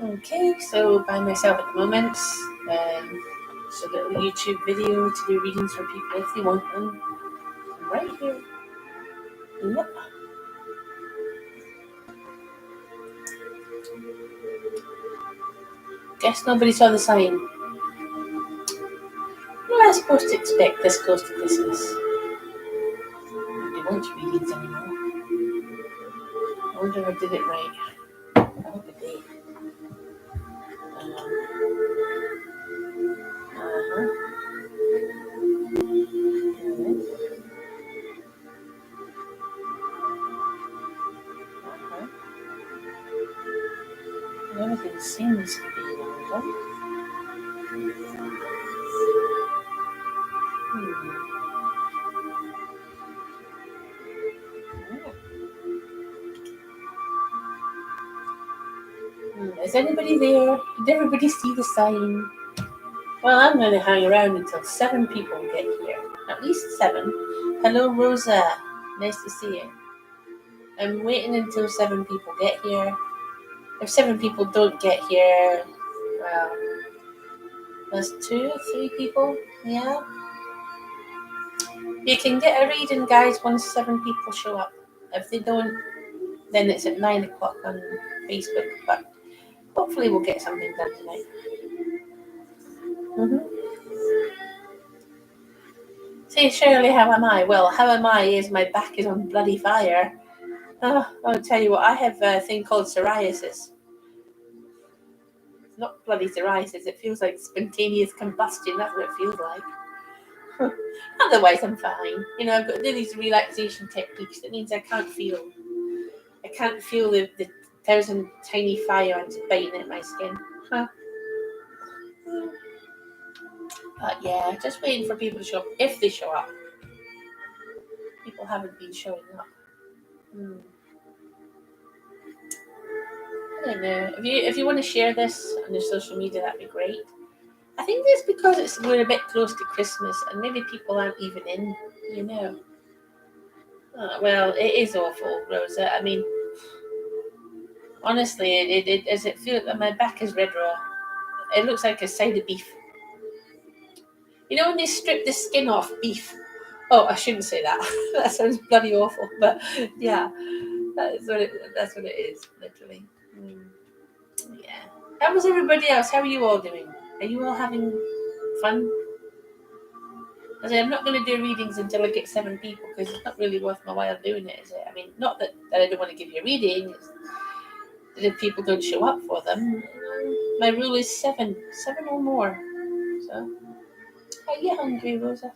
Okay, so by myself at the moment. So little YouTube video to do readings for people if they want them. I'm right here. Yep. Guess nobody saw the sign. What am I supposed to expect this close to Christmas? Nobody wants readings anymore. I wonder if I did it right. I hope I did. Uh-huh. Uh-huh. Everything seems to be in order. Is anybody there? Did everybody see the sign? Well, I'm going to hang around until 7 people get here. At least 7. Hello, Rosa. Nice to see you. I'm waiting until 7 people get here. If 7 people don't get here, well, there's 2, 3 people. Yeah. You can get a reading, guys, once 7 people show up. If they don't, then it's at 9 o'clock on Facebook. But hopefully we'll get something done tonight. See, Shirley, how am I? Well, how am I is my back is on bloody fire. Oh, I'll tell you what, I have a thing called psoriasis. It's not bloody psoriasis, it feels like spontaneous combustion, that's what it feels like. Otherwise, I'm fine. You know, I've got to do these relaxation techniques. That means I can't feel the 1,000 tiny fire ants biting at my skin. Huh. But yeah, just waiting for people to show up. If they show up. People haven't been showing up. I don't know. If you want to share this on your social media, that'd be great. I think it's because we're a bit close to Christmas and maybe people aren't even in, you know. Well, it is awful, Rosa. I mean, honestly, it does it feel that my back is red raw. It looks like a side of beef. You know when they strip the skin off beef? Oh, I shouldn't say that. That sounds bloody awful. But yeah, that's what it is, literally. Yeah. How was everybody else? How are you all doing? Are you all having fun? I'm not going to do readings until I get 7 people because it's not really worth my while doing it, is it? I mean, not that I don't want to give you a reading. It's that if people don't show up for them, my rule is 7 or more. So, are you hungry, Rosa?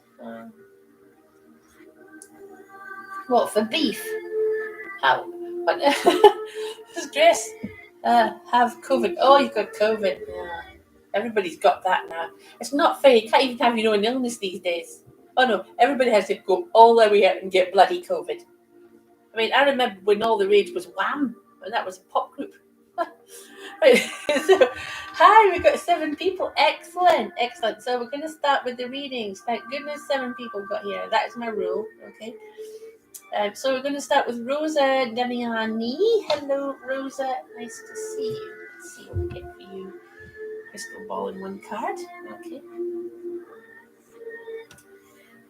What for beef? How? What? Stress. Have COVID. Oh, you've got COVID. Yeah. Everybody's got that now. It's not fair. You can't even have your own illness these days. Oh no, everybody has to go all the way out and get bloody COVID. I mean, I remember when all the rage was Wham, and that was a pop group. Right. So, hi, we've got 7 people. Excellent. So we're going to start with the readings. Thank goodness 7 people got here. That is my rule. Okay. So we're going to start with Rosa Damiani. Hello, Rosa. Nice to see you. Let's see what we get for you. Crystal ball in 1 card. Okay.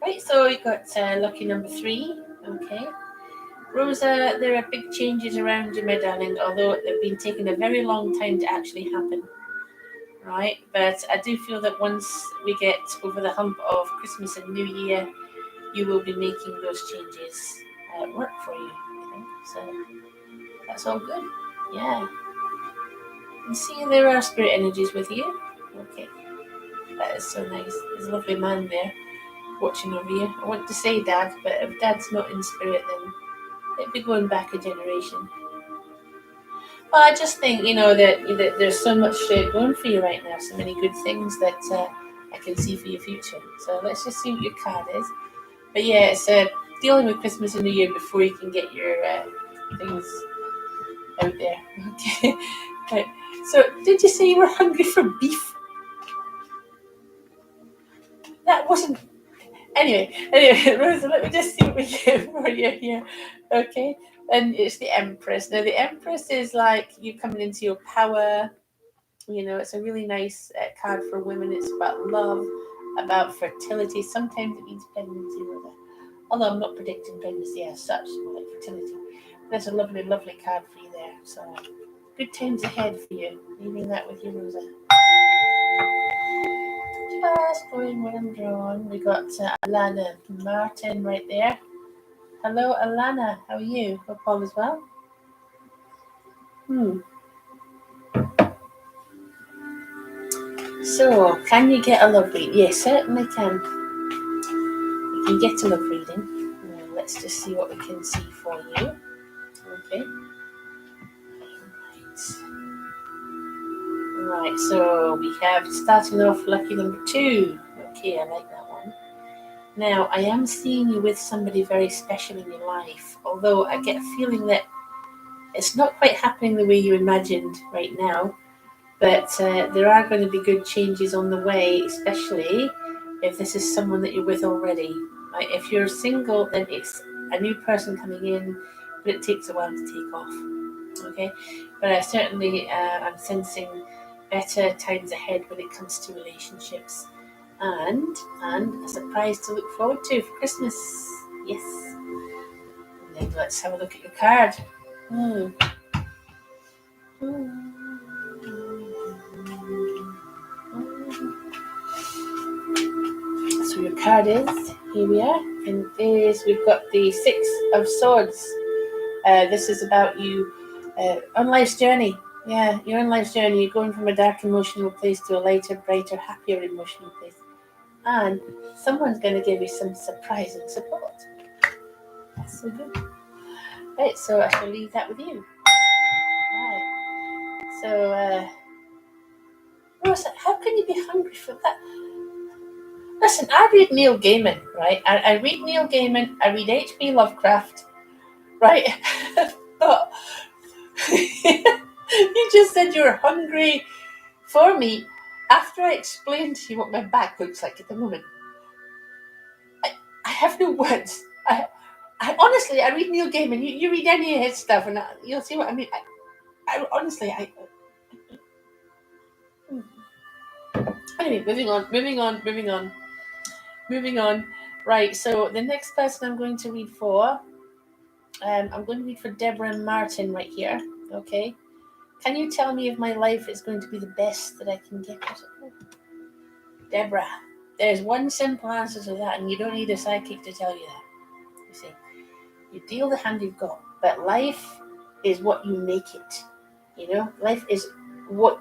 Right, so we got lucky number 3. Okay. Rosa, there are big changes around you, my darling, although they've been taking a very long time to actually happen. Right, but I do feel that once we get over the hump of Christmas and New Year, you will be making those changes work for you, I think. So that's all good. Yeah. And see, there are spirit energies with you. Okay. That is so nice. There's a lovely man there watching over you. I want to say Dad, but if Dad's not in spirit, then it'd be going back a generation. Well, I just think, that there's so much going for you right now, so many good things that I can see for your future. So let's just see what your card is. But yeah, it's dealing with Christmas and New Year before you can get your things out there. Okay. Right. So, did you say you were hungry for beef? That wasn't. Anyway, Rosa, let me just see what we get for you here. Okay. And it's the Empress. Now, the Empress is like you coming into your power. It's a really nice card for women. It's about love, about fertility. Sometimes it means pregnancy, although I'm not predicting pregnancy as such, more like fertility. There's a lovely, lovely card for you there. So good times ahead for you. Leaving that with you, Rosa. Just going when I'm drawn. We got Alana Martin right there. Hello, Alana. How are you? Hope all is well. So, can you get a love reading? Yes, certainly can. You can get a love reading. Let's just see what we can see for you. Okay. Right, so we have starting off lucky number 2. Okay, I like that one. Now, I am seeing you with somebody very special in your life, although I get a feeling that it's not quite happening the way you imagined right now, but there are going to be good changes on the way, especially if this is someone that you're with already. Right? If you're single, then it's a new person coming in, but it takes a while to take off. Okay, but I certainly I'm sensing better times ahead when it comes to relationships, and a surprise to look forward to for Christmas. Yes. And then let's have a look at your card. So your card is, here we are, and we've got the 6 of Swords. This is about you on life's journey. Yeah, you're on life's journey. You're going from a dark emotional place to a lighter, brighter, happier emotional place. And someone's going to give you some surprising support. That's so good. Right, so I shall leave that with you. Right. So, Rosa, how can you be hungry for that? Listen, I read Neil Gaiman, right? I read Neil Gaiman, I read H.P. Lovecraft, right? But you just said you were hungry for me after I explained to you what my back looks like at the moment. I have no words. I honestly, I read Neil Gaiman. You read any of his stuff, and you'll see what I mean. I honestly. Anyway, moving on. Right, so the next person I'm going to read for, I'm going to read for Deborah Martin right here. Okay, can you tell me if my life is going to be the best that I can get it? Deborah, there's one simple answer to that, and you don't need a psychic to tell you that. You see, you deal the hand you've got, but life is what you make it. Life is what.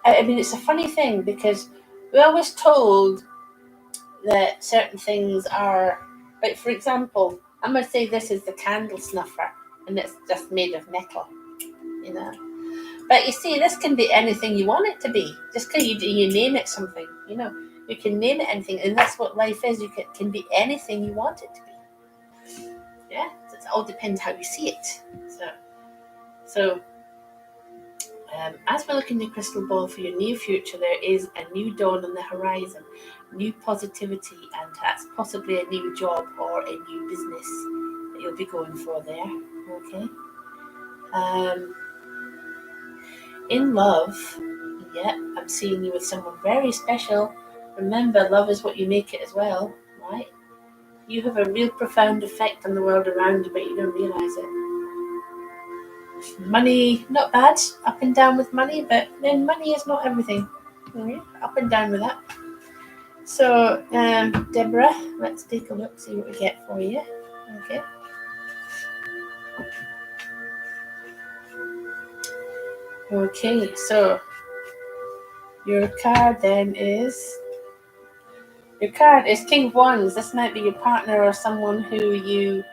I mean, it's a funny thing because we're always told that certain things are, like, for example, I'm going to say this is the candle snuffer, and it's just made of metal, But you see, this can be anything you want it to be, just because you name it something, You can name it anything, and that's what life is. You can be anything you want it to be. Yeah, so it all depends how you see it. So as we look in the crystal ball for your near future, there is a new dawn on the horizon, new positivity, and that's possibly a new job or a new business that you'll be going for there. Okay. In love, yeah, I'm seeing you with someone very special. Remember, love is what you make it as well, right? You have a real profound effect on the world around you, but you don't realize it. Money, not bad, up and down with money, but then money is not everything. Okay? Up and down with that. So, Deborah, let's take a look, see what we get for you. Okay. Okay, so your card is King of Wands. This might be your partner or someone who you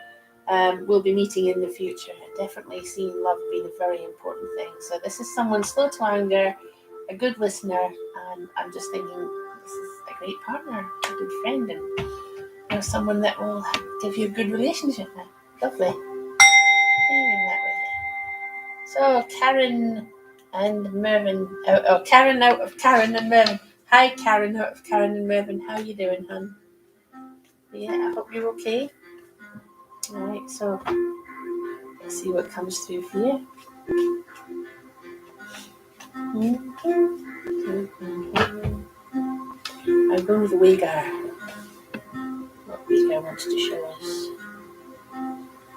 will be meeting in the future. Definitely seeing love being a very important thing. So this is someone slow to anger, a good listener, and I'm just thinking this is a great partner, a good friend, and someone that will give you a good relationship. Lovely. That with you. So Karen and Mervyn, Karen out of Karen and Mervyn. Hi Karen out of Karen and Mervyn. How you doing, hon? Yeah, I hope you're okay. Alright, so let's see what comes through for you. I'm going with Uyghur. What Uyghur wants to show us.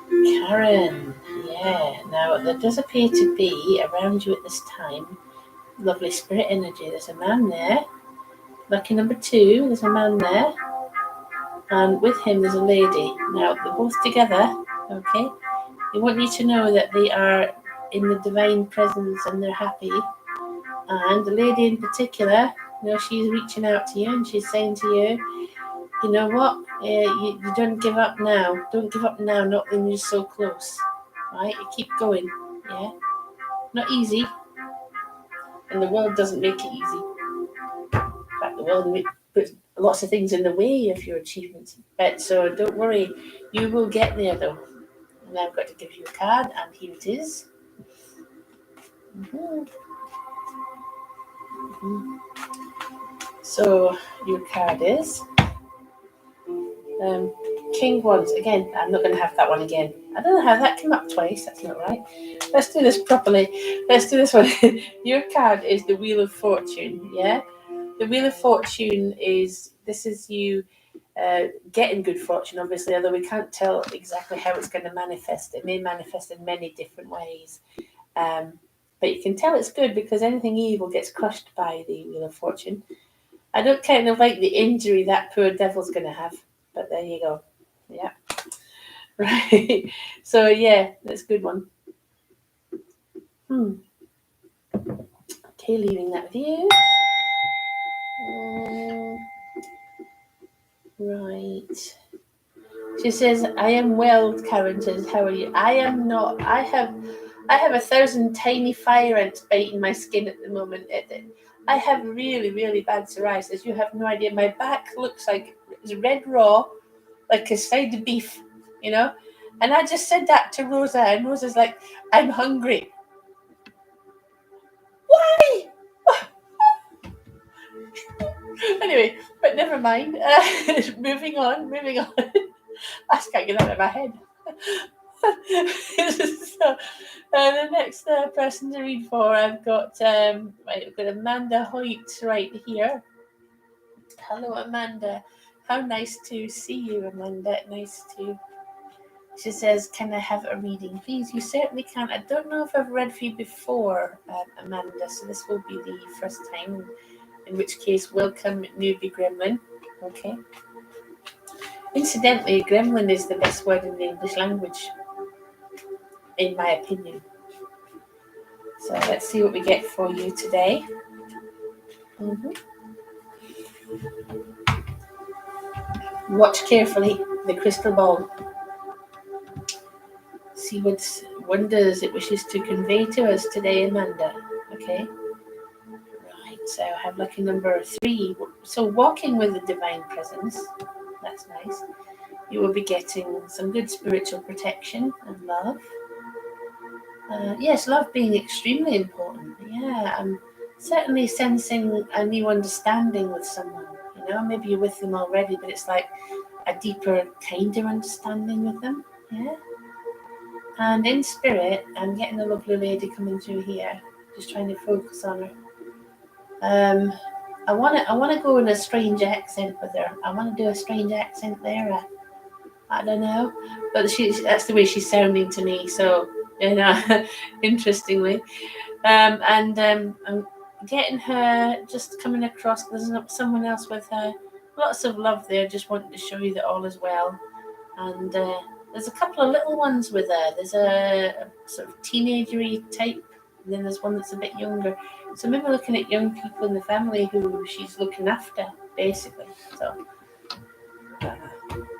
Karen. Yeah. Now, there does appear to be around you at this time lovely spirit energy. There's a man there. Lucky number 2. There's a man there. And with him, there's a lady. Now, they're both together. Okay. They want you to know that they are in the divine presence and they're happy. And the lady in particular, she's reaching out to you and she's saying to you, you know what? You don't give up now. Don't give up now, not when you're so close. Right? You keep going. Yeah? Not easy. And the world doesn't make it easy. In fact, the world puts lots of things in the way of your achievements. But so don't worry. You will get there though. And I've got to give you a card, and here it is. So your card is King Wands. Again, I'm not going to have that one again. I don't know how that came up twice. That's not right. Let's do this properly. Let's do this one. Your card is the Wheel of Fortune. Yeah, the Wheel of Fortune is you getting good fortune, obviously, although we can't tell exactly how it's going to manifest. It may manifest in many different ways. But you can tell it's good because anything evil gets crushed by the Wheel of Fortune. I don't kind of like the injury that poor devil's going to have, but there you go. Yeah. Right. So, yeah, that's a good one. Okay, leaving that with you. Right. She says, I am well, Karen says, how are you? I am not. I have 1,000 tiny fire ants biting my skin at the moment. I have really, really bad psoriasis. You have no idea. My back looks like it's red raw, like a side of beef, And I just said that to Rosa, and Rosa's like, I'm hungry. Why? Anyway, but never mind. Moving on. I just can't get out of my head. So, the next person to read for, I've got Amanda Hoyt right here. Hello, Amanda. How nice to see you, Amanda. Nice to. She says, "Can I have a reading, please?" You certainly can. I don't know if I've read for you before, Amanda. So this will be the first time. In which case, welcome, newbie gremlin. Okay. Incidentally, gremlin is the best word in the English language, in my opinion. So let's see what we get for you today. Watch carefully the crystal ball. See what wonders it wishes to convey to us today, Amanda. Okay. Right, so I have lucky number 3. So walking with the divine presence. That's nice. You will be getting some good spiritual protection and love. Yes, love being extremely important. Yeah, I'm certainly sensing a new understanding with someone. Maybe you're with them already, but it's like a deeper, kinder understanding with them. Yeah. And in spirit, I'm getting a lovely lady coming through here. Just trying to focus on her. I want to go in a strange accent with her. I want to do a strange accent there. I don't know, but that's the way she's sounding to me. So interestingly, and I'm getting her just coming across. There's someone else with her. Lots of love there. Just wanting to show you that all is well. And there's a couple of little ones with her. There's a sort of teenagery type, and then there's one that's a bit younger. So maybe looking at young people in the family who she's looking after, basically. So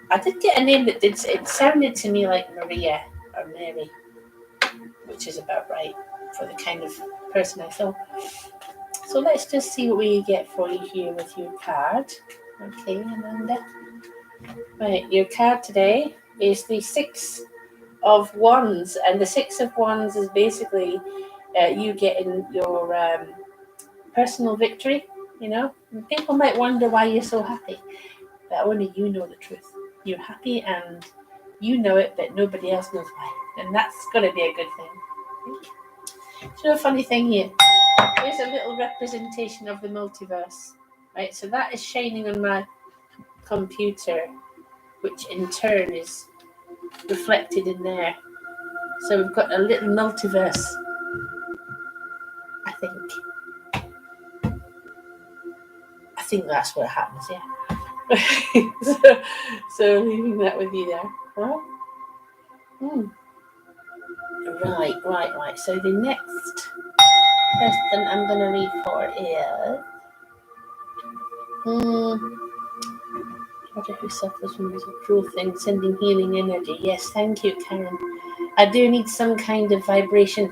I did get a name that it sounded to me like Maria or Mary, which is about right for the kind of person I saw. So let's just see what we get for you here with your card. Okay, Amanda. Right, your card today is the 6 of Wands, and the 6 of Wands is basically you getting your personal victory. People might wonder why you're so happy, but only you know the truth. You're happy and you know it, but nobody else knows why, and that's going to be a good thing. A funny thing here. Here's a little representation of the multiverse, right? So that is shining on my computer, which in turn is reflected in there. So we've got a little multiverse, I think. I think that's what happens, yeah. so leaving that with you there. Huh? Right. So the next person I'm going to read for is... Daughter who suffers from this cruel thing, sending healing energy. Yes, thank you, Karen. I do need some kind of vibration.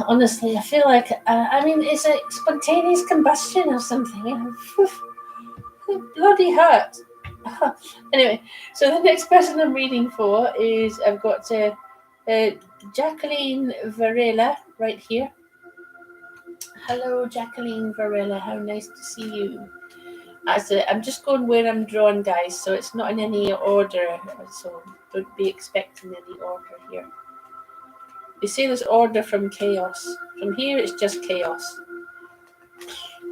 Honestly, I feel like, it's a spontaneous combustion or something. It bloody hurt. Anyway, so the next person I'm reading for is, I've got Jacqueline Varela right here. Hello, Jacqueline Varela. How nice to see you. I'm just going where I'm drawn, guys, so it's not in any order, so don't be expecting any order here. They say there's order from chaos. From here, it's just chaos.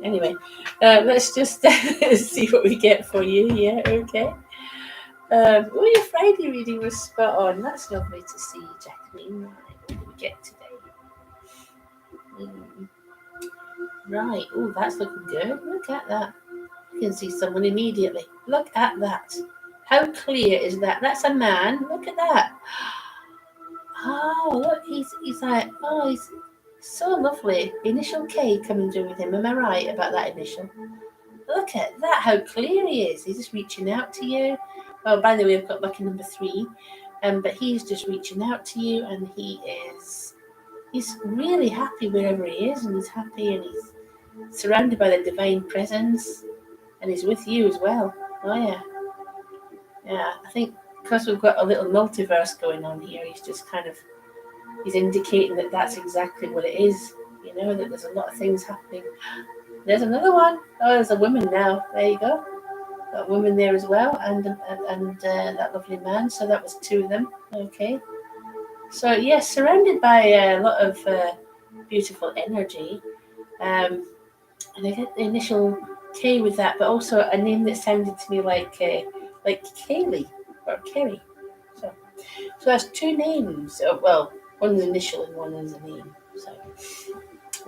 Anyway, let's just see what we get for you. Yeah, okay. Your Friday reading was spot on. That's lovely to see, Jacqueline. Right, what do we get today? Right. Oh, that's looking good. Look at that. You can see someone immediately. Look at that. How clear is that? That's a man. Look at that. Oh, look, he's like, oh, he's so lovely. Initial K coming through with him. Am I right about that initial? Look at that, how clear he is. He's just reaching out to you. Oh, by the way, I've got lucky number 3. But he's just reaching out to you, and he's really happy wherever he is, and he's happy, and he's surrounded by the divine presence, and he's with you as well. Oh, yeah. Yeah, I think because we've got a little multiverse going on here, he's indicating that that's exactly what it is. You know, that there's a lot of things happening. There's another one. Oh, there's a woman now. There you go. Got a woman there as well, and that lovely man. So that was 2 of them. Okay. So yes, surrounded by a lot of beautiful energy. And I get the initial K with that, but also a name that sounded to me like Kaylee or Kerry. So that's 2 names. Oh, well, one's initial and one is a name. So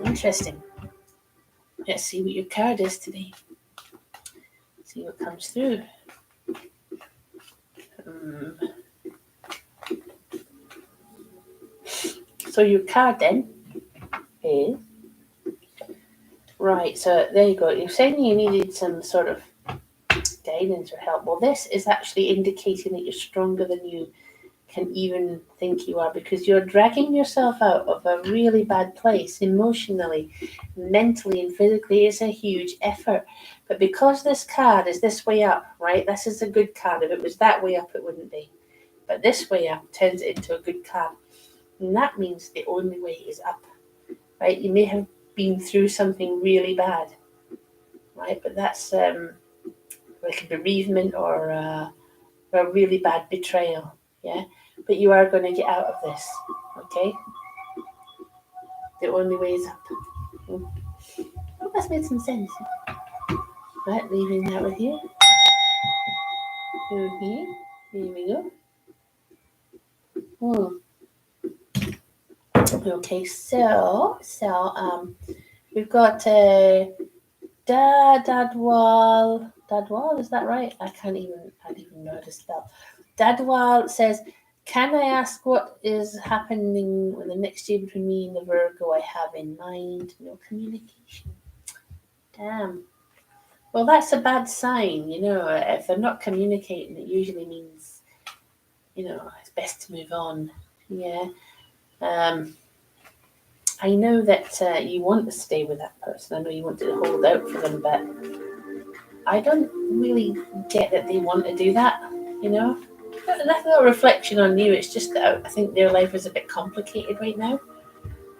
interesting. Let's see what your card is today. See what comes through. So your card then is right. So there you go. You're saying you needed some sort of guidance or help. Well, this is actually indicating that you're stronger than you can even think you are, because you're dragging yourself out of a really bad place emotionally, mentally, and physically. It's a huge effort. But because this card is this way up, right? This is a good card. If it was that way up, it wouldn't be. But this way up turns it into a good card. And that means the only way is up, right? You may have been through something really bad, right? But that's like a bereavement or a really bad betrayal, yeah? But you are going to get out of this, okay? The only way is up. Oh, that's made some sense. Right, leaving that with you. Okay, here we go. Okay, so we've got Dadwal, is that right? I can't even know how to spell. Dadwal says, can I ask what is happening with the next year between me and the Virgo I have in mind? No communication. Damn. Well, that's a bad sign, you know. If they're not communicating, it usually means, you know, it's best to move on. Yeah. I know that you want to stay with that person. I know you want to hold out for them, but I don't really get that they want to do that, you know. That's not a reflection on you. It's just that I think their life is a bit complicated right now.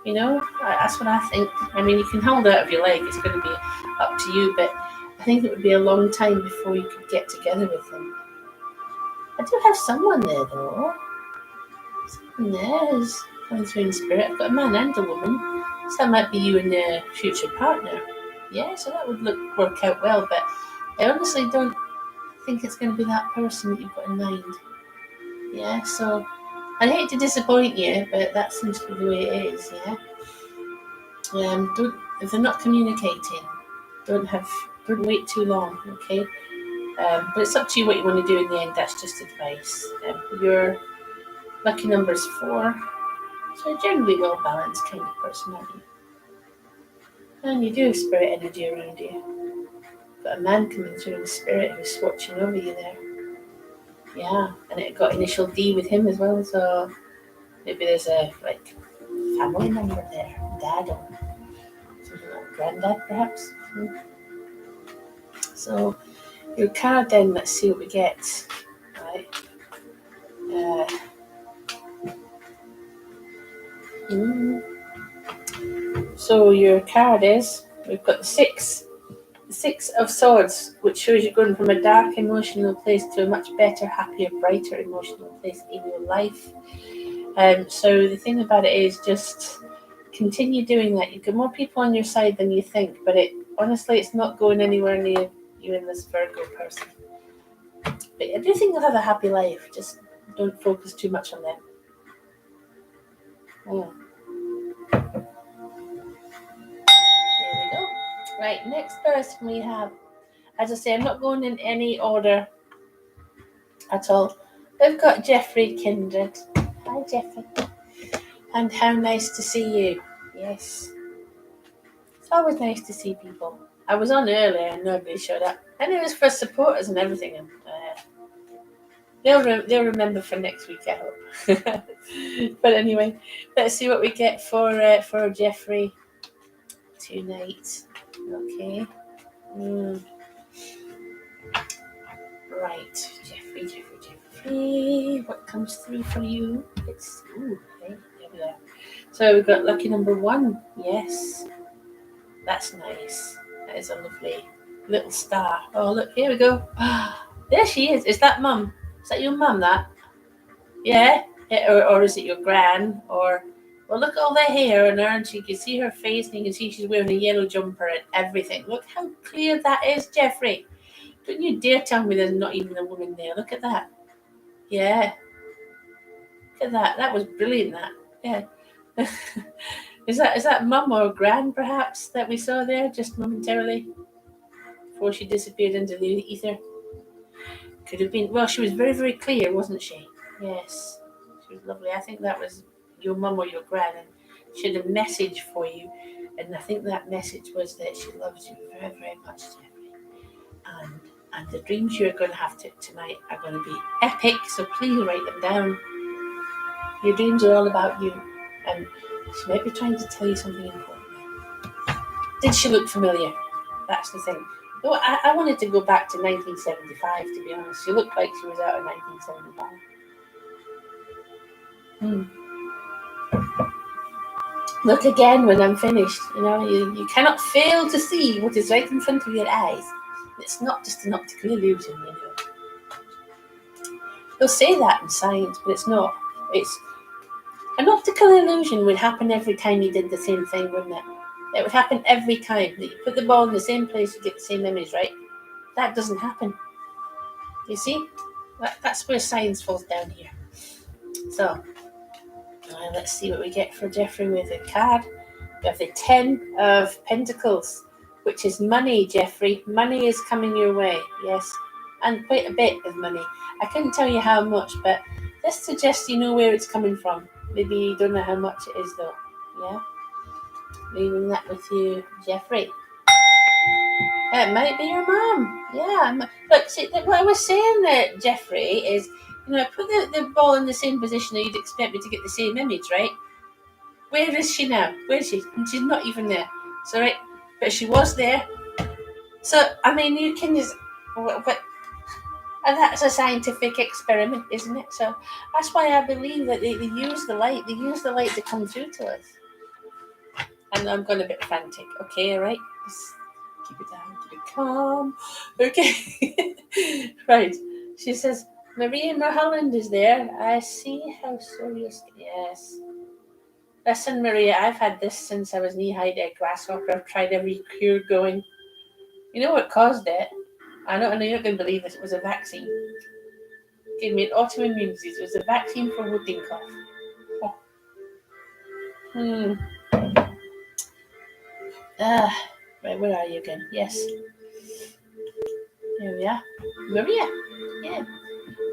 You know, that's what I think. I mean, you can hold out if you like. It's going to be up to you, but I think it would be a long time before you could get together with them. I do have someone there, though. Someone there is coming through in spirit. I've got a man and a woman. So that might be you and your future partner. Yeah, so that would work out well, but I honestly don't think it's going to be that person that you've got in mind. Yeah, so I'd hate to disappoint you, but that seems to be the way it is, yeah? Don't, if they're not communicating, don't wait too long, okay? But it's up to you what you want to do in the end. That's just advice. Your lucky number is 4. So a generally well balanced kind of person, aren't you? And you do have spirit energy around you. Got a man coming through in spirit who's watching over you there. Yeah, and it got initial D with him as well. So maybe there's a family member there, dad or something like granddad, perhaps. So your card then. Let's see what we get. Right. So your card is, we've got the 6 of Swords, which shows you going from a dark emotional place to a much better, happier, brighter emotional place in your life. So the thing about it is just continue doing that. You've got more people on your side than you think, but honestly, it's not going anywhere near you and this Virgo person. But I do think they'll have a happy life. Just don't focus too much on them. There we go. Right, next person we have. As I say, I'm not going in any order at all. We've got Jeffrey Kindred. Hi, Jeffrey. And how nice to see you. Yes. It's always nice to see people. I was on earlier and nobody showed up. And it was for supporters and everything. And, they'll remember for next week, I hope. But anyway, let's see what we get for Jeffrey tonight. Okay. Right, Jeffrey. What comes through for you? It's okay, there we go. So we've got lucky number 1. Yes, that's nice. That is a lovely little star. Oh, look, here we go. There she is. Is that mum? Is that your mum? That? Yeah. Or is it your gran? Or well, look at all the hair on her, and you can see her face, and you can see she's wearing a yellow jumper and everything. Look how clear that is, Jeffrey. Don't you dare tell me there's not even a woman there. Look at that. Yeah. Look at that. That was brilliant, that. Yeah. Is that mum or gran, perhaps, that we saw there just momentarily before she disappeared into the ether? Could have been. Well, she was very, very clear, wasn't she? Yes. She was lovely. I think that was your mum or your gran, and she had a message for you. And I think that message was that she loves you very, very much, Jeffrey. And the dreams you're going to have tonight are going to be epic, so please write them down. Your dreams are all about you, and she might be trying to tell you something important. Did she look familiar? That's the thing. No, I wanted to go back to 1975, to be honest. She looked like she was out of 1975. Look again when I'm finished. You cannot fail to see what is right in front of your eyes. It's not just an optical illusion, They'll say that in science, but it's not. It's an optical illusion would happen every time you did the same thing, wouldn't it? It would happen every time that you put the ball in the same place, you get the same image, right? That doesn't happen. You see? That's where science falls down here. So, let's see what we get for Jeffrey with a card. We have the 10 of Pentacles, which is money, Jeffrey. Money is coming your way, yes. And quite a bit of money. I couldn't tell you how much, but this suggests you know where it's coming from. Maybe you don't know how much it is, though. Yeah? Leaving that with you, Jeffrey. It might be your mum. Yeah. Look, see, what I was saying there, Jeffrey, is, put the ball in the same position that you'd expect me to get the same image, right? Where is she now? Where is she? And she's not even there. So, right, but she was there. So, I mean, you can just, but and that's a scientific experiment, isn't it? So that's why I believe that they use the light. They use the light to come through to us. And I'm going a bit frantic. Okay, all right. Just keep it down. Keep it calm. Okay. Right. She says, Maria Mulholland is there. I see how serious. Yes. Listen, Maria, I've had this since I was knee-high to a grasshopper. I've tried every cure going. You know what caused it? I know you're not going to believe this. It was a vaccine. It gave me an autoimmune disease. It was a vaccine for whooping cough. Oh. Right, where are you again? Yes. Here we are. Maria. Yeah.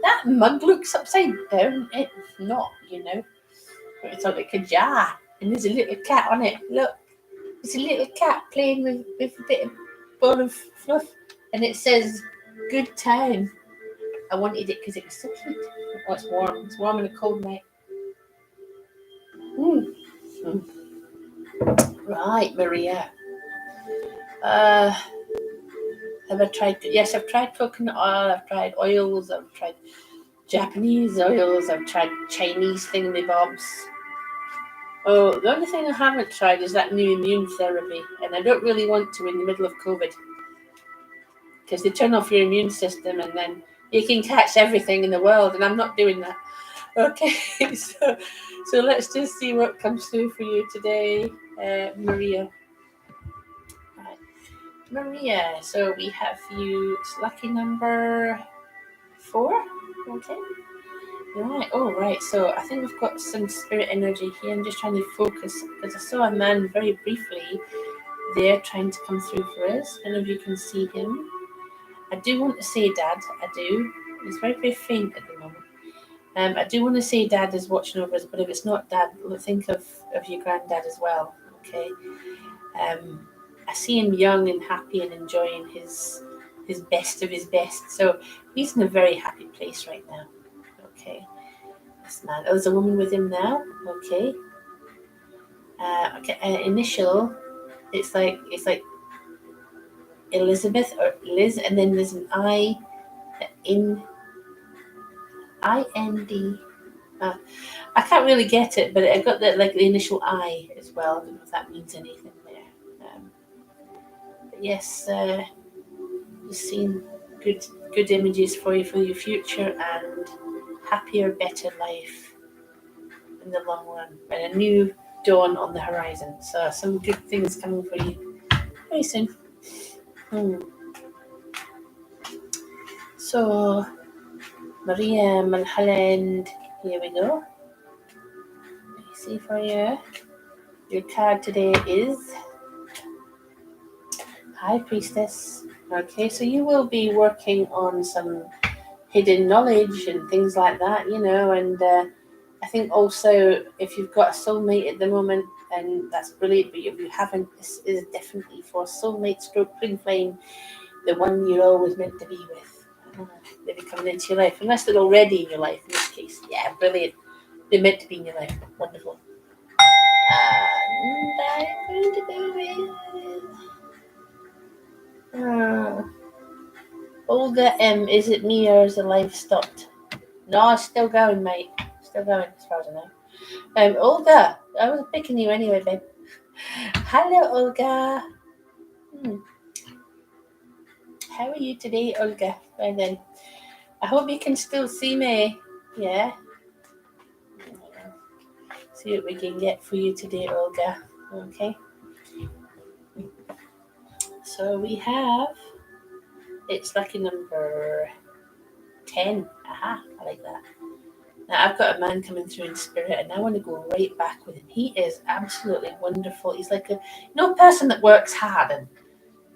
That mug looks upside down. It's not, It's on like a jar. And there's a little cat on it. Look. There's a little cat playing with a bit of ball of fluff. And it says, good time. I wanted it because it was so cute. Oh, it's warm. It's warm in a cold night. Right, Maria. Have I tried? Yes, I've tried coconut oil. I've tried oils. I've tried Japanese oils. I've tried Chinese thingamabobs. Oh, the only thing I haven't tried is that new immune therapy, and I don't really want to in the middle of COVID because they turn off your immune system, and then you can catch everything in the world, and I'm not doing that. Okay, so let's just see what comes through for you today, Maria. Right. Maria, so we have you, it's lucky number 4, okay? Right, oh right, so I think we've got some spirit energy here. I'm just trying to focus because I saw a man very briefly there trying to come through for us. I don't know if you can see him. I do want to say Dad, I do. He's very, very faint at the moment. I do want to say Dad is watching over us, but if it's not Dad, think of your granddad as well, okay? I see him young and happy and enjoying his best of his best. So he's in a very happy place right now, okay? This man. Oh, there's a woman with him now, okay? Initial, it's like Elizabeth or Liz, and then there's an I in IND. I can't really get it, but I got the initial I as well. I don't know if that means anything there. But yes, just seeing good images for your future and happier, better life in the long run, and a new dawn on the horizon. So some good things coming for you very soon. So Maria Mulholland, here we go. Let me see for you. Your card today is High Priestess. Okay, so you will be working on some hidden knowledge and things like that, and I think also if you've got a soulmate at the moment, and that's brilliant, but if you haven't, this is definitely for soulmate stroke twin flame, the one you're always meant to be with. They'll be coming into your life, unless they're already in your life in this case. Yeah, brilliant. They're meant to be in your life. Wonderful. And I'm going to go with Olga M. Is it me or is the life stopped? No, it's still going, mate. Still going, as far as I know. Olga, I was picking you anyway, babe. Hello, Olga. How are you today, Olga? Well then, I hope you can still see me. Yeah. See what we can get for you today, Olga. Okay. So we have. It's lucky number 10. Aha, I like that. Now I've got a man coming through in spirit, and I want to go right back with him. He is absolutely wonderful. He's like a person that works hard and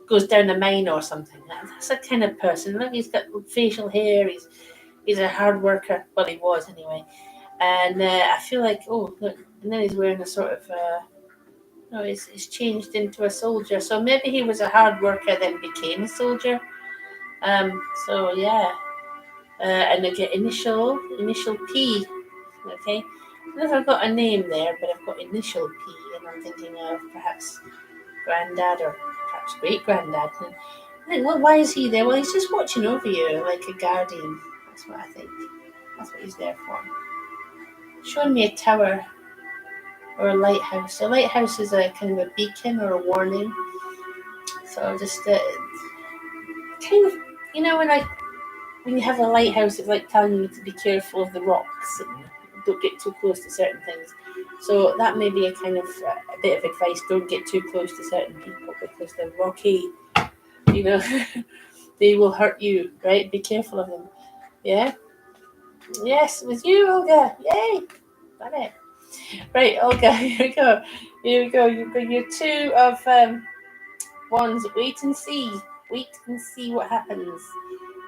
goes down a mine or something. That's the kind of person. Look, he's got facial hair. He's a hard worker. Well, he was anyway. And I feel like, look, and then he's wearing a sort of, he's changed into a soldier. So maybe he was a hard worker, then became a soldier. So yeah. And I get initial P. Okay. I don't know if I've got a name there, but I've got initial P, and I'm thinking of perhaps granddad or perhaps great granddad. And I think, well, why is he there? Well, he's just watching over you like a guardian. That's what I think. That's what he's there for. Showing me a tower or a lighthouse. A lighthouse is a kind of a beacon or a warning. So just kind of, when you have a lighthouse, it's like telling you to be careful of the rocks and don't get too close to certain things. So that may be a kind of a bit of advice. Don't get too close to certain people because they're rocky. You know, they will hurt you. Right? Be careful of them. Yeah. Yes, with you, Olga. Yay! Got it. Right, Olga. Here we go. Here we go. You've got your two of wands. Wait and see. Wait and see what happens.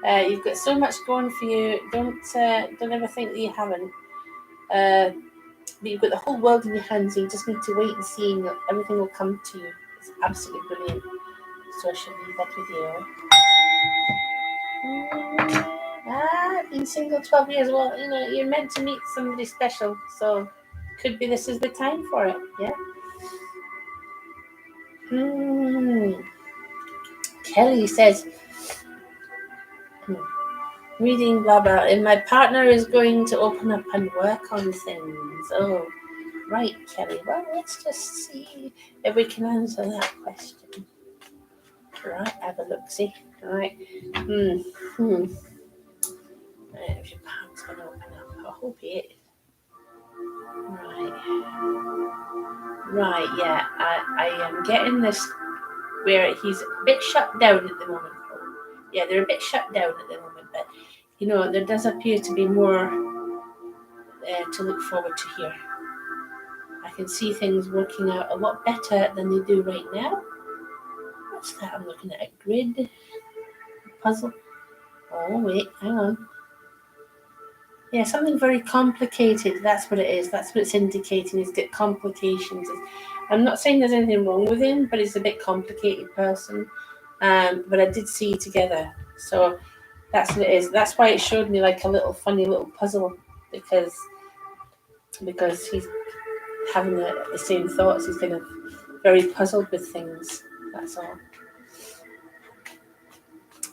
You've got so much going for you. Don't ever think that you haven't. But you've got the whole world in your hands. You just need to wait and see, and everything will come to you. It's absolutely brilliant. So I should leave that with you. Been single 12 years. Well, you're meant to meet somebody special, so could be this is the time for it. Yeah. Kelly says, reading blah blah, and my partner is going to open up and work on things. Oh, right, Kelly. Well, let's just see if we can answer that question. Right, have a look. See. All right. Right, if your partner's going to open up, I hope he is. Right. Yeah. I am getting this where he's a bit shut down at the moment. Yeah, they're a bit shut down at the moment, but there does appear to be more to look forward to here. I can see things working out a lot better than they do right now. What's that? I'm looking at a grid puzzle. Oh wait, hang on. Yeah, something very complicated. That's what it is. That's what it's indicating. He's got complications. I'm not saying there's anything wrong with him, but he's a bit complicated person. But I did see together. So that's what it is. That's why it showed me like a little funny little puzzle because he's having the same thoughts. He's kind of very puzzled with things. That's all.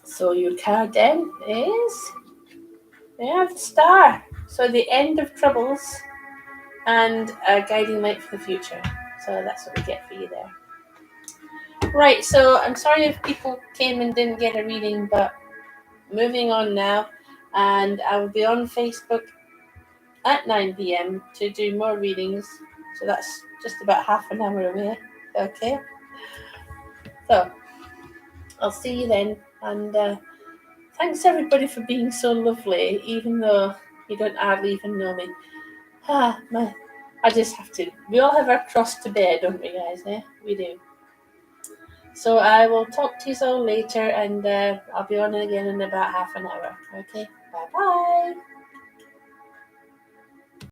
So your card then is the Star. So the end of troubles and a guiding light for the future. So that's what we get for you there. Right, so I'm sorry if people came and didn't get a reading, but moving on now. And I will be on Facebook at 9 p.m. to do more readings. So that's just about half an hour away. Okay. So I'll see you then. And thanks everybody for being so lovely, even though you don't hardly even know me. I just have to. We all have our cross to bear, don't we, guys? Yeah, we do. So I will talk to you all later, and I'll be on again in about half an hour. Okay, bye-bye.